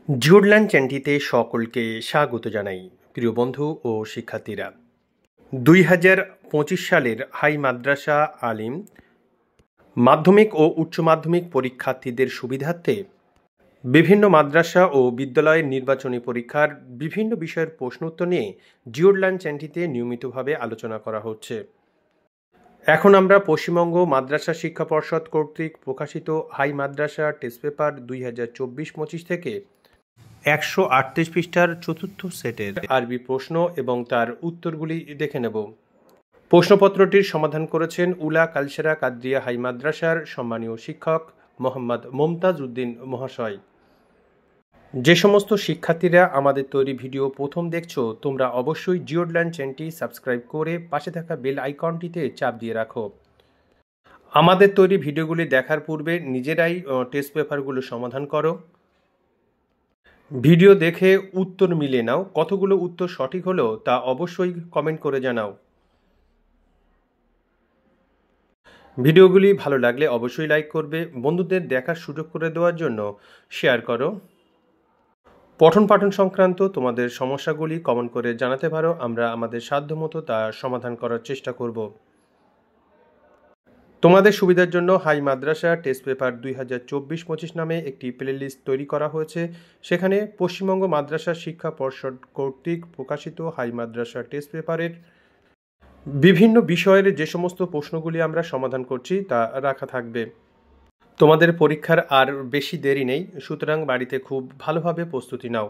জিওডল্যান্ড চ্যানেলটিতে সকলকে স্বাগত জানাই প্রিয় বন্ধু ও শিক্ষার্থীরা। 2025 সালের হাই মাদ্রাসা আলিম মাধ্যমিক ও উচ্চ মাধ্যমিক পরীক্ষার্থীদের সুবিধার্থে বিভিন্ন মাদ্রাসা ও বিদ্যালয়ের নির্বাচনী পরীক্ষার বিভিন্ন বিষয়ের প্রশ্ন উত্তর নিয়ে জিওডল্যান্ড চ্যানেলটিতে নিয়মিতভাবে আলোচনা করা হচ্ছে। এখন আমরা পশ্চিমবঙ্গ মাদ্রাসা শিক্ষা পর্ষদ কর্তৃক প্রকাশিত হাই মাদ্রাসা টেস্ট পেপার 2024-25 থেকে 138 পৃষ্ঠার চতুর্থ সেটের আরবি প্রশ্ন এবং তার উত্তরগুলি দেখে নেব। প্রশ্নপত্রটির সমাধান করেছেন উলা কালসেরা কাদরিয়া হাই মাদ্রাসার সম্মানীয় শিক্ষক মোহাম্মদ মুমতাজ উদ্দিন মহাশয়। যে সমস্ত শিক্ষার্থীরা আমাদের তৈরি ভিডিও প্রথম দেখছো, তোমরা অবশ্যই জিওডল্যান্ড চ্যানেলটি সাবস্ক্রাইব করে পাশে থাকা বেল আইকনটিতে চাপ দিয়ে রাখো। আমাদের তৈরি ভিডিওগুলি দেখার পূর্বে নিজেরাই টেস্ট পেপারগুলো সমাধান করো। ভিডিও দেখে উত্তর মিলিয়ে নাও, কতগুলো উত্তর সঠিক হলো তা অবশ্যই কমেন্ট করে জানাও। ভিডিওগুলি ভালো লাগলে অবশ্যই লাইক করবে, বন্ধুদের দেখার সুযোগ করে দেওয়ার জন্য শেয়ার করো। পঠন পাঠন সংক্রান্ত তোমাদের সমস্যাগুলি কমেন্ট করে জানাতে পারো, আমরা আমাদের সাধ্যমতো তা সমাধান করার চেষ্টা করব। তোমাদের সুবিধার জন্য হাই মাদ্রাসা টেস্ট পেপার 2024-25 নামে একটি প্লেলিস্ট তৈরি করা হয়েছে। সেখানে পশ্চিমবঙ্গ মাদ্রাসা শিক্ষা পর্ষদ কর্তৃক প্রকাশিত হাই মাদ্রাসা টেস্ট পেপারের বিভিন্ন বিষয়ের যে সমস্ত প্রশ্নগুলি আমরা সমাধান করছি তা রাখা থাকবে। তোমাদের পরীক্ষার আর বেশি দেরি নেই, সুতরাং বাড়িতে খুব ভালোভাবে প্রস্তুতি নাও।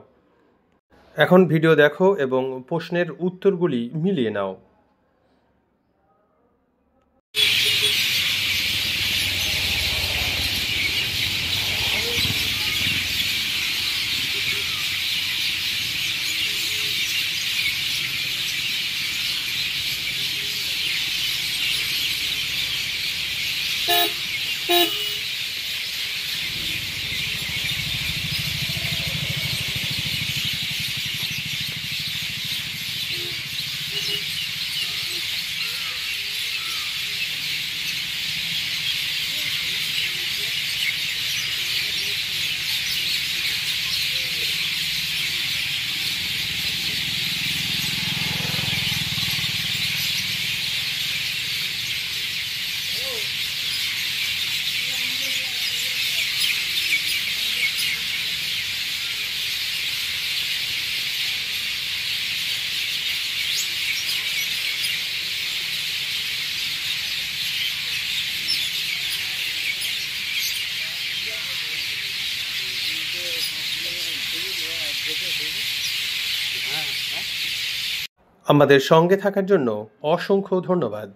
এখন ভিডিও দেখো এবং প্রশ্নের উত্তরগুলি মিলিয়ে নাও। আমাদের সঙ্গে থাকার জন্য অসংখ্য ধন্যবাদ।